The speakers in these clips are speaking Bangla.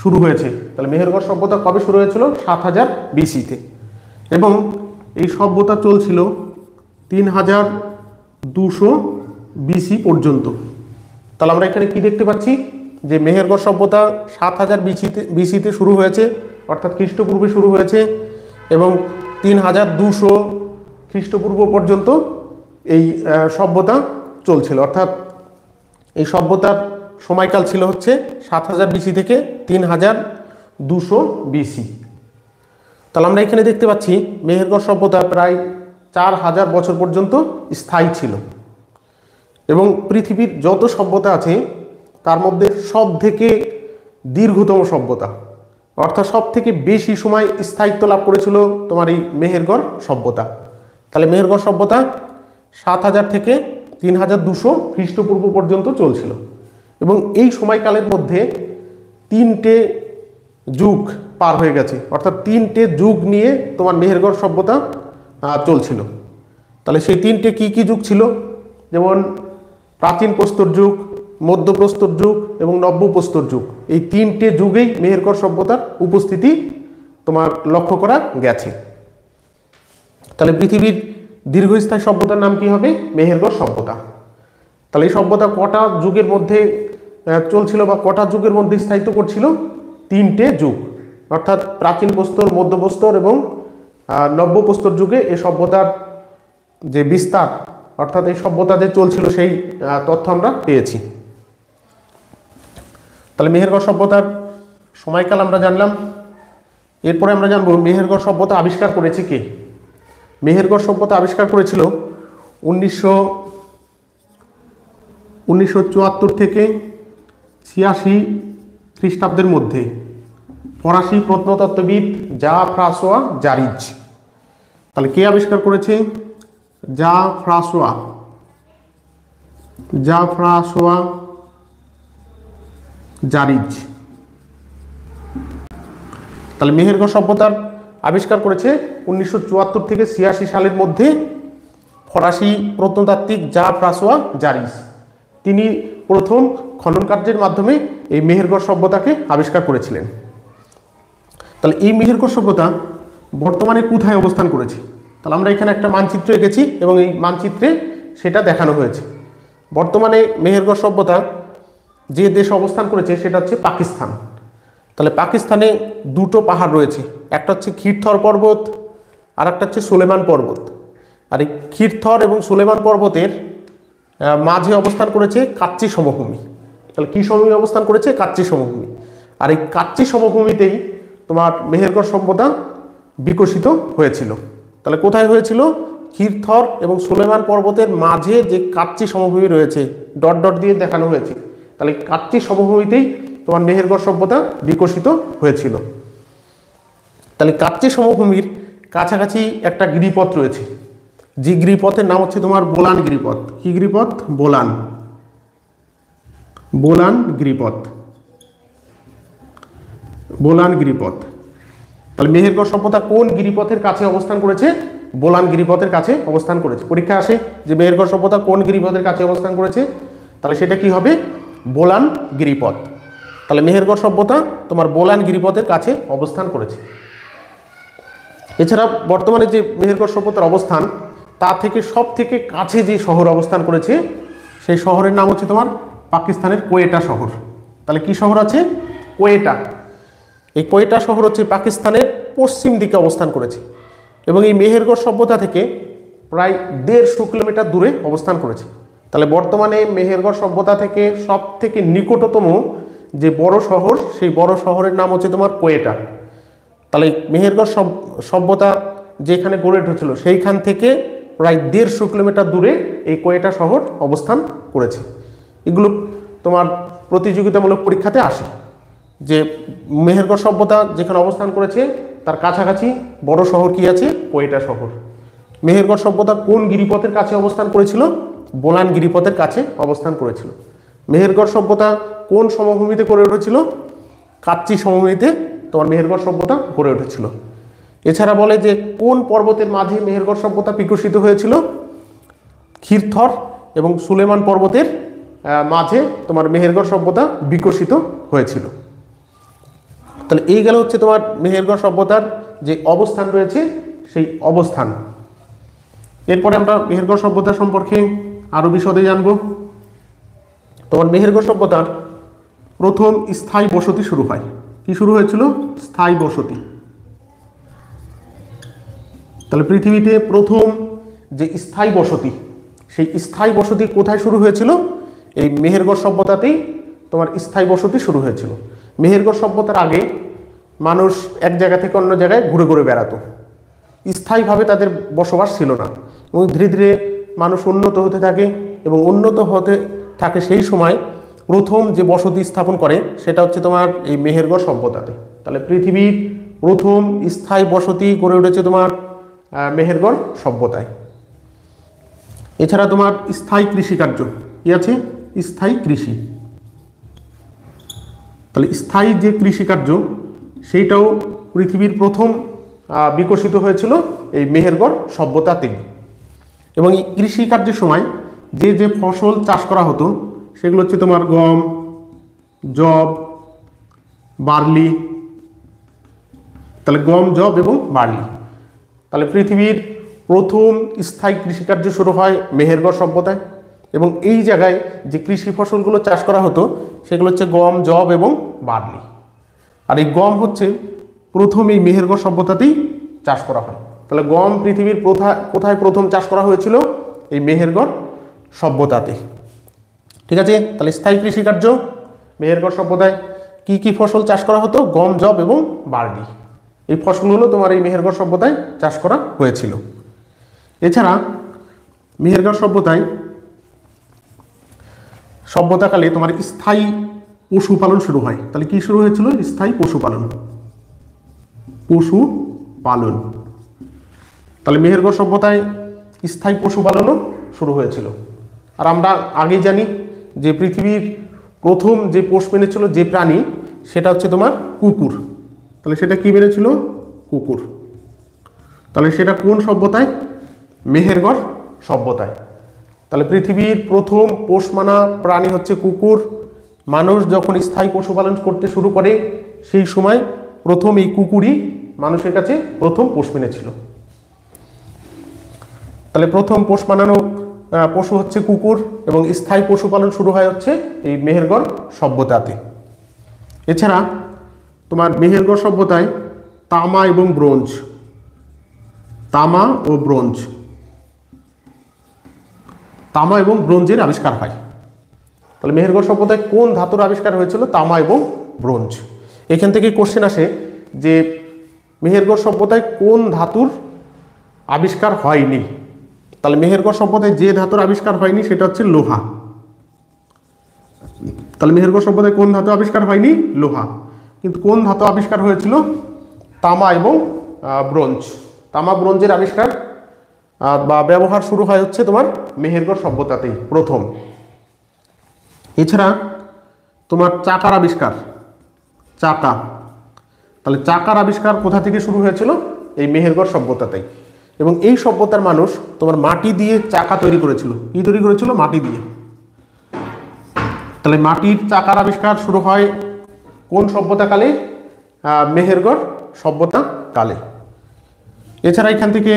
শুরু হয়েছে। তাহলে মেহেরগড় সভ্যতা কবে শুরু হয়েছিল? 7000 বিসিতে, এবং এই সভ্যতা চলছিল 3200 বিসি পর্যন্ত। তাহলে আমরা এখানে কি দেখতে পাচ্ছি যে মেহেরগড় সভ্যতা 7000 বিসিতে শুরু হয়েছে, অর্থাৎ খ্রিস্টপূর্বে শুরু হয়েছে, এবং 3200 খ্রিস্টপূর্ব পর্যন্ত এই সভ্যতা চলছিল। অর্থাৎ এই সভ্যতার সময়কাল ছিল হচ্ছে 7000 বিসি থেকে 3200 বিসি। তাহলে আমরা এখানে দেখতে পাচ্ছি মেহেরগড় সভ্যতা প্রায় 4000 বছর পর্যন্ত স্থায়ী ছিল, এবং পৃথিবীর যত সভ্যতা আছে তার মধ্যে সব থেকে দীর্ঘতম সভ্যতা, অর্থাৎ সব থেকে বেশি সময় স্থায়িত্ব লাভ করেছিল তোমার এই মেহেরগড় সভ্যতা। তাহলে মেহেরগড় সভ্যতা 7000 থেকে 3200 খ্রিস্টপূর্ব পর্যন্ত চলছিল, এবং এই সময়কালের মধ্যে 3টে যুগ পার হয়ে গেছে, অর্থাৎ 3টে যুগ নিয়ে তোমার মেহেরগড় সভ্যতা চলছিল। তাহলে সেই 3টে কি কি যুগ ছিল? যেমন প্রাচীন প্রস্তর যুগ, মধ্যপ্রস্তর যুগ এবং নব্যপ্রস্তর যুগ। এই 3টে যুগেই মেহেরগড় সভ্যতার উপস্থিতি তোমার লক্ষ্য করা গেছে। তাহলে পৃথিবীর দীর্ঘস্থায়ী সভ্যতার নাম কি হবে? মেহেরগড় সভ্যতা। তাহলে এই সভ্যতা কটা যুগের মধ্যে চলছিল বা কটা যুগের মধ্যে স্থায়িত্ব করছিল? 3টে যুগ, অর্থাৎ প্রাচীন প্রস্তর, মধ্যপ্রস্তর এবং নব্যপ্রস্তর যুগে এই সভ্যতার যে বিস্তার, অর্থাৎ এই সভ্যতা যে চলছিল সেই তথ্য আমরা পেয়েছি। তাহলে মেহেরগড় সভ্যতার সময়কাল আমরা জানলাম। এরপরে আমরা জানবো মেহেরগড় সভ্যতা আবিষ্কার করেছে কে? মেহেরগড় সভ্যতা আবিষ্কার করেছিল 1974 থেকে 86 খ্রিস্টাব্দের মধ্যে ফরাসি প্রত্নতত্ত্ববিদ জ্যাঁ-ফ্রাঁসোয়া জারিজ। তাহলে কে আবিষ্কার করেছে? জ্যাঁ-ফ্রাঁসোয়া জারিজ। তাহলে মেহেরগড় সভ্যতার আবিষ্কার করেছে 1974 থেকে 86 সালের মধ্যে ফরাসি প্রত্নতাত্ত্বিক জ্যাঁ-ফ্রাঁসোয়া জারিজ। তিনি প্রথম খনন কার্যের মাধ্যমে এই মেহেরগড় সভ্যতাকে আবিষ্কার করেছিলেন। তাহলে এই মেহেরগড় সভ্যতা বর্তমানে কোথায় অবস্থান করেছে? তাহলে আমরা এখানে একটা মানচিত্র এঁকেছি এবং এই মানচিত্রে সেটা দেখানো হয়েছে। বর্তমানে মেহেরগড় সভ্যতা যে দেশ অবস্থান করেছে সেটা হচ্ছে পাকিস্তান। তাহলে পাকিস্তানে দুটো পাহাড় রয়েছে, একটা হচ্ছে ক্ষীরথর পর্বত আর একটা হচ্ছে সুলেমান পর্বত। আর এই ক্ষীরথর এবং সুলেমান পর্বতের মাঝে অবস্থান করেছে কাচ্চি সমভূমি। তাহলে কি সমভূমি অবস্থান করেছে? কাচ্চি সমভূমি। আর এই কাচ্চি সমভূমিতেই তোমার মেহেরগড় সভ্যতা বিকশিত হয়েছিল। তাহলে কোথায় হয়েছিল? ক্ষীরথর এবং সুলেমান পর্বতের মাঝে যে কাচ্চি সমভূমি রয়েছে, ডট ডট দিয়ে দেখানো হয়েছে, তাহলে কাচ্চি সমভূমিতেই তোমার মেহেরগড় সভ্যতা বিকশিত হয়েছিল। তাহলে কাচ্চি সমভূমির কাছাকাছি একটা গিরিপথ রয়েছে, যে গিরিপথের নাম হচ্ছে তোমার বোলান গিরিপথ। কি গিরিপথ? বোলান গিরিপথ। তাহলে মেহেরগড় সভ্যতা কোন গিরিপথের কাছে অবস্থান করেছে? বোলান গিরিপথের কাছে অবস্থান করেছে। পরীক্ষা আসে যে মেহেরগড় সভ্যতা কোন গিরিপথের কাছে অবস্থান করেছে, তাহলে সেটা কি হবে? বোলান গিরিপথ। তাহলে মেহেরগড় সভ্যতা তোমার বোলান গিরিপথের কাছে অবস্থান করেছে। এছাড়া বর্তমানে যে মেহেরগড় সভ্যতার অবস্থান, তা থেকে সব থেকে কাছে যে শহর অবস্থান করেছে সেই শহরের নাম হচ্ছে তোমার পাকিস্তানের কোয়েটা শহর। তাহলে কি শহর আছে? কোয়েটা। এই কোয়েটা শহর হচ্ছে পাকিস্তানের পশ্চিম দিকে অবস্থান করেছে, এবং এই মেহেরগড় সভ্যতা থেকে প্রায় 150 কিলোমিটার দূরে অবস্থান করেছে। তাহলে বর্তমানে মেহেরগড় সভ্যতা থেকে সব থেকে নিকটতম যে বড় শহর, সেই বড় শহরের নাম হচ্ছে তোমার কোয়েটা। তাহলে মেহেরগড় সভ্যতা যেখানে গড়ে উঠেছিল সেইখান থেকে প্রায় 150 কিলোমিটার দূরে এই কোয়েটা শহর অবস্থান করেছে। এগুলো তোমার প্রতিযোগিতামূলক পরীক্ষাতে আসে যে মেহেরগড় সভ্যতা যেখানে অবস্থান করেছে তার কাছাকাছি বড় শহর কি আছে? কোয়েটা শহর। মেহেরগড় সভ্যতা কোন গিরিপথের কাছে অবস্থান করেছিল? বোলান গিরিপথের কাছে অবস্থান করেছিল। মেহেরগড় সভ্যতা কোন সমভূমিতে গড়ে উঠেছিল? কাচ্চি সমভূমিতে তোমার মেহেরগড় সভ্যতা গড়ে উঠেছিল। এছাড়া বলে যে কোন পর্বতের মাঝে মেহেরগড় সভ্যতা বিকশিত হয়েছিল? ক্ষীরথর এবং সুলেমান পর্বতের মাঝে তোমার মেহেরগড় সভ্যতা বিকশিত হয়েছিল। তাহলে এই গেল হচ্ছে তোমার মেহেরগড় সভ্যতার যে অবস্থান রয়েছে সেই অবস্থান। এরপরে আমরা মেহেরগড় সভ্যতা সম্পর্কে আরো বিশদে জানবো। তোমার মেহেরগড় সভ্যতার প্রথম স্থায়ী বসতি শুরু হয়। কি শুরু হয়েছিল? স্থায়ী বসতি। তাহলে পৃথিবীতে প্রথম যে স্থায়ী বসতি, সেই স্থায়ী বসতি কোথায় শুরু হয়েছিল? এই মেহেরগড় সভ্যতাতেই তোমার স্থায়ী বসতি শুরু হয়েছিল। মেহেরগড় সভ্যতার আগে মানুষ এক জায়গা থেকে অন্য জায়গায় ঘুরে ঘুরে বেড়াতো, স্থায়ীভাবে তাদের বসবাস ছিল না। এবং ধীরে ধীরে মানুষ উন্নত হতে থাকে, এবং উন্নত হতে থাকে সেই সময় প্রথম যে বসতি স্থাপন করে সেটা হচ্ছে তোমার এই মেহেরগড় সভ্যতাতে। তাহলে পৃথিবীর প্রথম স্থায়ী বসতি গড়ে উঠেছে তোমার মেহেরগড় সভ্যতায়। এছাড়া তোমার স্থায়ী কৃষিকার্য কি আছে? স্থায়ী কৃষি। তাহলে স্থায়ী যে কৃষিকার্য সেইটাও পৃথিবীর প্রথম বিকশিত হয়েছিল এই মেহেরগড় সভ্যতাতেই। এবং এই কৃষিকার্যের সময় যে যে ফসল চাষ করা হতো সেগুলো হচ্ছে তোমার গম, যব, বার্লি। তাহলে গম, যব এবং বার্লি। তাহলে পৃথিবীর প্রথম স্থায়ী কৃষিকার্য শুরু হয় মেহেরগড় সভ্যতায়। এবং এই জায়গায় যে কৃষি ফসলগুলো চাষ করা হতো সেগুলো হচ্ছে গম, যব এবং বার্লি। আর এই গম হচ্ছে প্রথম এই মেহেরগড় সভ্যতাতেই চাষ করা হয়। তাহলে গম পৃথিবীর কোথায় প্রথম চাষ করা হয়েছিল? এই মেহেরগড় সভ্যতাতে। ঠিক আছে। তাহলে স্থায়ী কৃষিকার্য মেহেরগড় সভ্যতায় কি কি ফসল চাষ করা হতো? গম, যব এবং বার্লি। এই ফসলগুলো তোমার এই মেহেরগড় সভ্যতায় চাষ করা হয়েছিল। এছাড়া মেহেরগড় সভ্যতাকালে তোমার স্থায়ী পশুপালন শুরু হয়। তাহলে কি শুরু হয়েছিল? স্থায়ী পশুপালন। তাহলে মেহেরগড় সভ্যতায় স্থায়ী পশুপালনও শুরু হয়েছিল। আর আমরা আগে জানি যে পৃথিবীর প্রথম যে পোষ মেনেছিল যে প্রাণী সেটা হচ্ছে তোমার কুকুর। তাহলে সেটা কি মেনেছিল? কুকুর। তাহলে সেটা কোন সভ্যতায়? মেহেরগড় সভ্যতায়। তাহলে পৃথিবীর প্রথম পোষ মানা প্রাণী হচ্ছে কুকুর। মানুষ যখন স্থায়ী পশুপালন করতে শুরু করে সেই সময় প্রথম এই কুকুরই মানুষের কাছে প্রথম পোষ মেনেছিল। তাহলে প্রথম পোষ মানানো পশু হচ্ছে কুকুর, এবং স্থায়ী পশুপালন শুরু হয় হচ্ছে এই মেহেরগড় সভ্যতাতে। এছাড়া তোমার মেহেরগড় সভ্যতায় তামা এবং ব্রোঞ্জ, তামা এবং ব্রোঞ্জের আবিষ্কার হয়। তাহলে মেহেরগড় সভ্যতায় কোন ধাতুর আবিষ্কার হয়েছিল? তামা এবং ব্রোঞ্জ। এখান থেকে কোশ্চেন আসে যে মেহেরগড় সভ্যতায় কোন ধাতুর আবিষ্কার হয়নি? তাহলে মেহেরগড় সভ্যতায় যে ধাতুর আবিষ্কার হয়নি সেটা হচ্ছে লোহা। তাহলে মেহেরগড় সভ্যতায় কোন ধাতু আবিষ্কার হয়নি? লোহা। কিন্তু কোন ধাতু আবিষ্কার হয়েছিল? তামা এবং ব্রোঞ্জ। তামা ব্রোঞ্জের আবিষ্কার বা ব্যবহার শুরু হয় হচ্ছে তোমার মেহেরগড় সভ্যতাতেই প্রথম। এছাড়া তোমার চাকার আবিষ্কার, চাকা। তাহলে চাকার আবিষ্কার কোথা থেকে শুরু হয়েছিল? এই মেহেরগড় সভ্যতাতেই। এবং এই সভ্যতার মানুষ তোমার মাটি দিয়ে চাকা তৈরি করেছিল। কি তৈরি করেছিল? মাটি দিয়ে। তাহলে মাটির চাকার আবিষ্কার শুরু হয় কোন সভ্যতাকালে? মেহেরগড় সভ্যতা কালে। এছাড়া এখান থেকে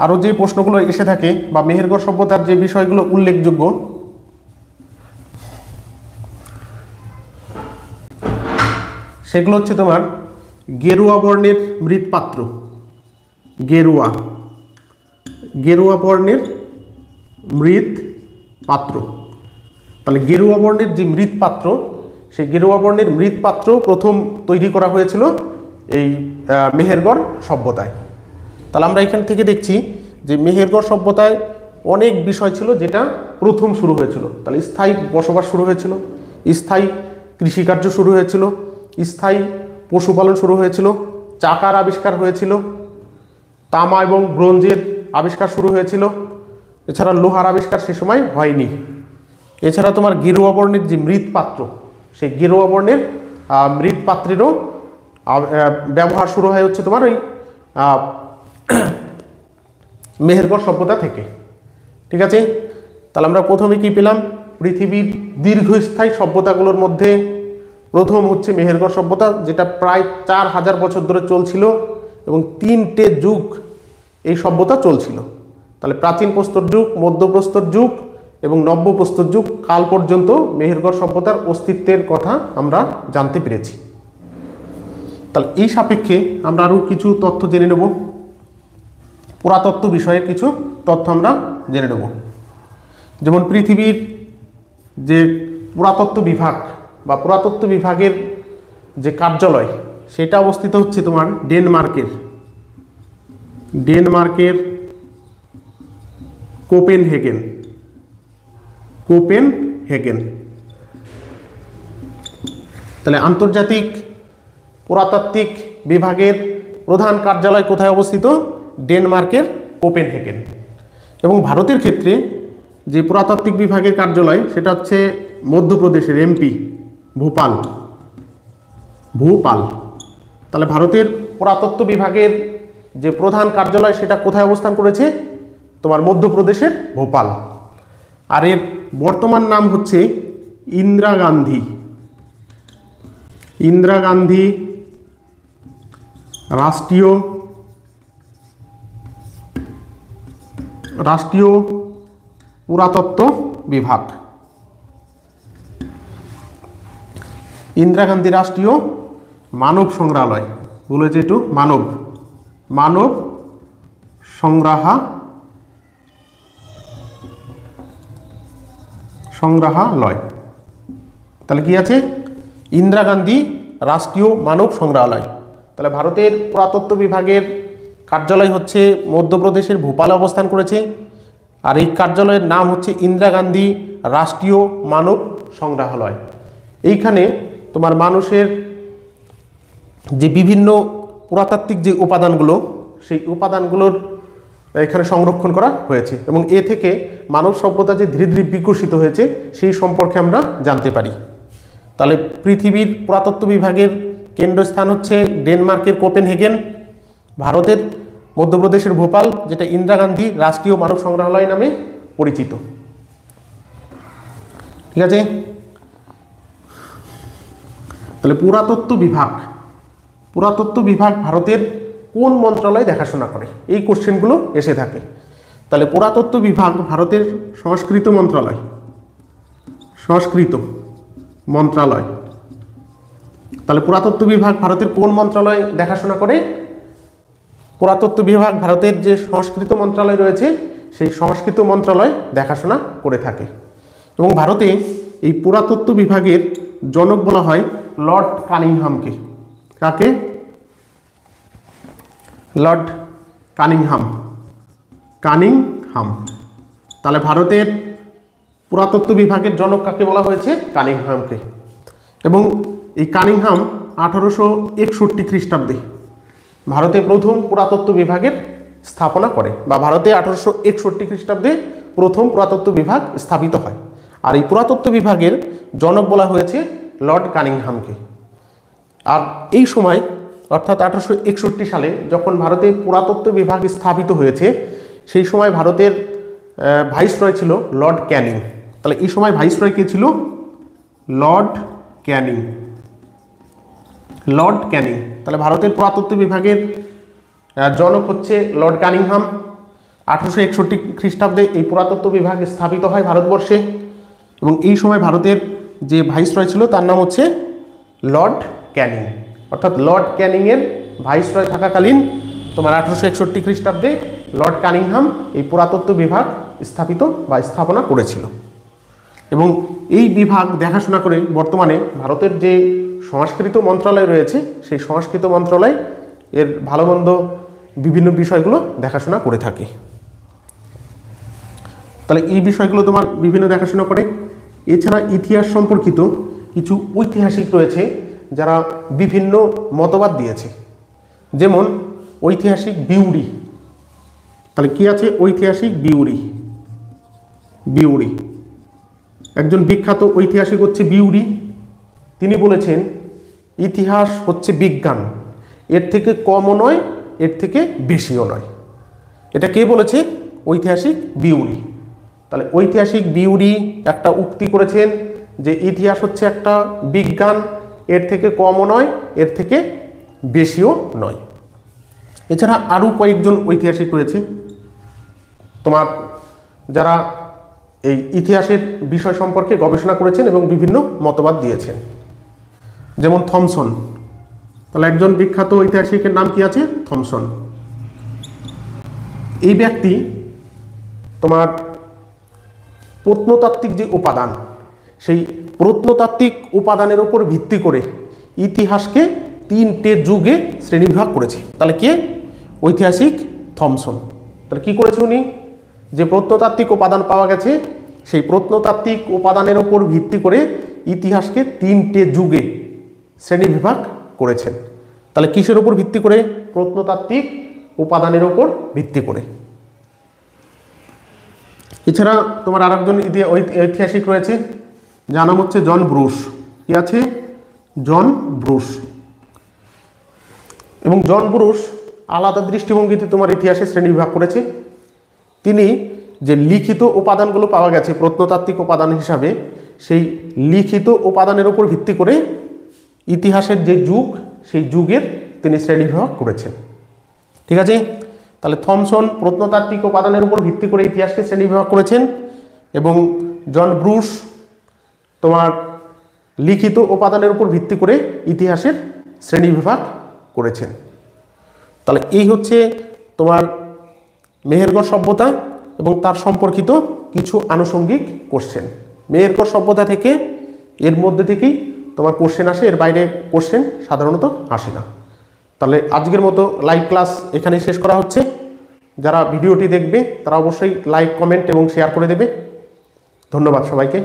আরো যে প্রশ্নগুলো এসে থাকে বা মেহেরগড় সভ্যতার যে বিষয়গুলো উল্লেখযোগ্য সেগুলো হচ্ছে তোমার গেরুয়া বর্ণের মৃৎপাত্র, গেরুয়া বর্ণের মৃৎপাত্র। তাহলে গেরুয়া বর্ণের যে মৃৎপাত্র, সেই গেরুয়া বর্ণের মৃৎপাত্র প্রথম তৈরি করা হয়েছিল এই মেহেরগড় সভ্যতায়। তাহলে আমরা এখান থেকে দেখছি যে মেহেরগড় সভ্যতায় অনেক বিষয় ছিল যেটা প্রথম শুরু হয়েছিল। তাহলে স্থায়ী বসবাস শুরু হয়েছিল, স্থায়ী কৃষিকার্য শুরু হয়েছিল, স্থায়ী পশুপালন শুরু হয়েছিল, চাকার আবিষ্কার হয়েছিল, তামা এবং ব্রোঞ্জের আবিষ্কার শুরু হয়েছিল। এছাড়া লোহার আবিষ্কার সে সময় হয়নি। এছাড়া তোমার গেরুয়া বর্ণের যে মৃৎপাত্র, সেই গেরুয়া বর্ণের মৃৎপাত্রেরও ব্যবহার শুরু হয় হচ্ছে তোমার ওই মেহেরগড় সভ্যতা থেকে। ঠিক আছে। তাহলে আমরা প্রথমে কি পেলাম? পৃথিবীর দীর্ঘস্থায়ী সভ্যতাগুলোর মধ্যে প্রথম হচ্ছে মেহেরগড় সভ্যতা, যেটা প্রায় 4000 বছর ধরে চলছিল এবং 3টে যুগ এই সভ্যতা চলছিল। তাহলে প্রাচীন প্রস্তর যুগ, মধ্যপ্রস্তর যুগ এবং নব্যপ্রস্তর যুগ কাল পর্যন্ত মেহেরগড় সভ্যতার অস্তিত্বের কথা আমরা জানতে পেরেছি। তাহলে এই সাপেক্ষে আমরা আরও কিছু তথ্য জেনে নেব, পুরাতত্ত্ব বিষয়ের কিছু তথ্য আমরা জেনে নেব। যেমন পৃথিবীর যে পুরাতত্ত্ব বিভাগ বা পুরাতত্ত্ব বিভাগের যে কার্যালয় সেটা অবস্থিত হচ্ছে তোমার ডেনমার্কের কোপেনহেগেন। তাহলে আন্তর্জাতিক পুরাতাত্ত্বিক বিভাগের প্রধান কার্যালয় কোথায় অবস্থিত? ডেনমার্কের কোপেনহেগেন। এবং ভারতের ক্ষেত্রে যে পুরাতাত্ত্বিক বিভাগের কার্যালয় সেটা হচ্ছে মধ্যপ্রদেশের এমপি ভূপাল। তাহলে ভারতের পুরাতত্ত্ব বিভাগের যে প্রধান কার্যালয় সেটা কোথায় অবস্থান করেছে? তোমার মধ্যপ্রদেশের ভোপাল। আর এর বর্তমান নাম হচ্ছে ইন্দিরা গান্ধী রাষ্ট্রীয় পুরাতত্ত্ব বিভাগ। ইন্দিরা গান্ধী রাষ্ট্রীয় মানব সংগ্রহালয়, বলেছে একটু মানব সংগ্রহালয়। তাহলে কি আছে? ইন্দিরা গান্ধী রাষ্ট্রীয় মানব সংগ্রহালয়। তাহলে ভারতের পুরাতত্ত্ব বিভাগের কার্যালয় হচ্ছে মধ্যপ্রদেশের ভোপালে অবস্থান করেছে, আর এই কার্যালয়ের নাম হচ্ছে ইন্দিরা গান্ধী রাষ্ট্রীয় মানব সংগ্রহালয়। এইখানে তোমার মানুষের যে বিভিন্ন পুরাতাত্ত্বিক যে উপাদানগুলো সেই উপাদানগুলোর এখানে সংরক্ষণ করা হয়েছে এবং এ থেকে মানব সভ্যতা যে ধীরে ধীরে বিকশিত হয়েছে সেই সম্পর্কে আমরা জানতে পারি। তাহলে পৃথিবীর পুরাতত্ত্ব বিভাগের কেন্দ্রস্থান হচ্ছে ডেনমার্কের কোপেনহেগেন, ভারতের মধ্যপ্রদেশের ভোপাল, যেটা ইন্দিরা গান্ধী রাষ্ট্রীয় মানব সংগ্রহালয় নামে পরিচিত। ঠিক আছে? তাহলে পুরাতত্ত্ব বিভাগ ভারতের কোন মন্ত্রণালয় দেখাশোনা করে? এই কোশ্চেনগুলো এসে থাকে। তাহলে পুরাতত্ত্ব বিভাগ ভারতের সংস্কৃত মন্ত্রণালয়। তাহলে পুরাতত্ত্ব বিভাগ ভারতের কোন মন্ত্রণালয় দেখাশোনা করে? পুরাতত্ত্ব বিভাগ ভারতের যে সংস্কৃত মন্ত্রণালয় রয়েছে সেই সংস্কৃত মন্ত্রণালয় দেখাশোনা করে থাকে। এবং ভারতে এই পুরাতত্ত্ব বিভাগের জনক বলা হয় লর্ড কানিংহামকে। কাকে? Lord Cunningham. তাহলে ভারতের পুরাতত্ত্ব বিভাগের জনক কাকে বলা হয়েছে? কানিংহামকে। এবং এই কানিংহাম 1861 খ্রিস্টাব্দে ভারতে প্রথম পুরাতত্ত্ব বিভাগের স্থাপনা করে, বা ভারতে 1861 খ্রিস্টাব্দে প্রথম পুরাতত্ত্ব বিভাগ স্থাপিত হয়। আর এই পুরাতত্ত্ব বিভাগের জনক বলা হয়েছে লর্ড কানিংহামকে। আর এই সময় অর্থাৎ 1861 সালে যখন ভারতে পুরাতত্ত্ব বিভাগ স্থাপিত হয়েছে সেই সময় ভারতের ভাইসরয় ছিল লর্ড ক্যানিং। তাহলে এই সময় ভাইসরয় কে ছিল? লর্ড ক্যানিং। তাহলে ভারতের পুরাতত্ত্ব বিভাগের জনক হচ্ছে লর্ড কানিংহাম। 1861 খ্রিস্টাব্দে এই পুরাতত্ত্ব বিভাগ স্থাপিত হয় ভারতবর্ষে এবং এই সময় ভারতের যে ভাইসরয় ছিল তার নাম হচ্ছে লর্ড ক্যানিং। অর্থাৎ লর্ড ক্যানিংয়ের ভাইসরয় থাকাকালীন তোমার 1861 খ্রিস্টাব্দে লর্ড কানিংহাম এই পুরাতত্ত্ব বিভাগ স্থাপনা করেছিল। এবং এই বিভাগ দেখাশোনা করে বর্তমানে ভারতের যে সংস্কৃত মন্ত্রণালয় রয়েছে সেই সংস্কৃত মন্ত্রণালয় এর ভালো মন্দ বিভিন্ন বিষয়গুলো দেখাশোনা করে থাকে। তাহলে এই বিষয়গুলো তোমার বিভিন্ন দেখাশোনা করে। এছাড়া ইতিহাস সম্পর্কিত কিছু ঐতিহাসিক রয়েছে যারা বিভিন্ন মতবাদ দিয়েছে, যেমন ঐতিহাসিক বিউরি। তাহলে কি আছে? ঐতিহাসিক বিউরি একজন বিখ্যাত ঐতিহাসিক হচ্ছে বিউরি। তিনি বলেছেন ইতিহাস হচ্ছে বিজ্ঞান, এর থেকে কমও নয়, এর থেকে বেশিও নয়। এটা কে বলেছে? ঐতিহাসিক বিউরি। তাহলে ঐতিহাসিক বিউরি একটা উক্তি করেছেন যে ইতিহাস হচ্ছে একটা বিজ্ঞান, এর থেকে কমও নয়, এর থেকে বেশিও নয়। এছাড়া আরও কয়েকজন ঐতিহাসিক রয়েছে তোমার, যারা এই ইতিহাসের বিষয় সম্পর্কে গবেষণা করেছেন এবং বিভিন্ন মতবাদ দিয়েছেন, যেমন থমসন। তাহলে একজন বিখ্যাত ঐতিহাসিকের নাম কি আছে? থমসন। এই ব্যক্তি তোমার প্রত্নতাত্ত্বিক যে উপাদান, সেই প্রত্নতাত্ত্বিক উপাদানের উপর ভিত্তি করে ইতিহাসকে 3টে যুগে শ্রেণীবিভাগ করেছে। তাহলে কে? ঐতিহাসিক থমসন। তাহলে কি করেছে উনি? যে প্রত্নতাত্ত্বিক উপাদান পাওয়া গেছে, সেই প্রত্নতাত্ত্বিক উপাদানের উপর ভিত্তি করে ইতিহাসকে 3টে যুগে শ্রেণীবিভাগ করেছেন। তাহলে কিসের উপর ভিত্তি করে? প্রত্নতাত্ত্বিক উপাদানের উপর ভিত্তি করে। এছাড়া তোমার আরেকজন ঐতিহাসিক রয়েছে, যার নাম হচ্ছে জন ব্রুস। কি আছে? জন ব্রুস। এবং জন ব্রুস আলাদা দৃষ্টিভঙ্গিতে তোমার ইতিহাসে শ্রেণীবিভাগ করেছে। তিনি যে লিখিত উপাদানগুলো পাওয়া গেছে প্রত্নতাত্ত্বিক উপাদান হিসাবে, সেই লিখিত উপাদানের উপর ভিত্তি করে ইতিহাসের যে যুগ, সেই যুগের তিনি শ্রেণীবিভাগ করেছেন। ঠিক আছে? তাহলে থমসন প্রত্নতাত্ত্বিক উপাদানের উপর ভিত্তি করে ইতিহাসকে শ্রেণীবিভাগ করেছেন, এবং জন ব্রুস তোমার লিখিত উপাদানের উপর ভিত্তি করে ইতিহাসের শ্রেণীবিভাগ করেছেন। তাহলে এই হচ্ছে তোমার মেহেরগড় সভ্যতা এবং তার সম্পর্কিত কিছু আনুষঙ্গিক কোশ্চেন। মেহেরগড় সভ্যতা থেকে এর মধ্যে থেকেই তোমার কোশ্চেন আসে, এর বাইরে কোশ্চেন সাধারণত আসে না। তাহলে আজকের মতো লাইভ ক্লাস এখানেই শেষ করা হচ্ছে। যারা ভিডিওটি দেখবে তারা অবশ্যই লাইক, কমেন্ট এবং শেয়ার করে দেবে। ধন্যবাদ সবাইকে।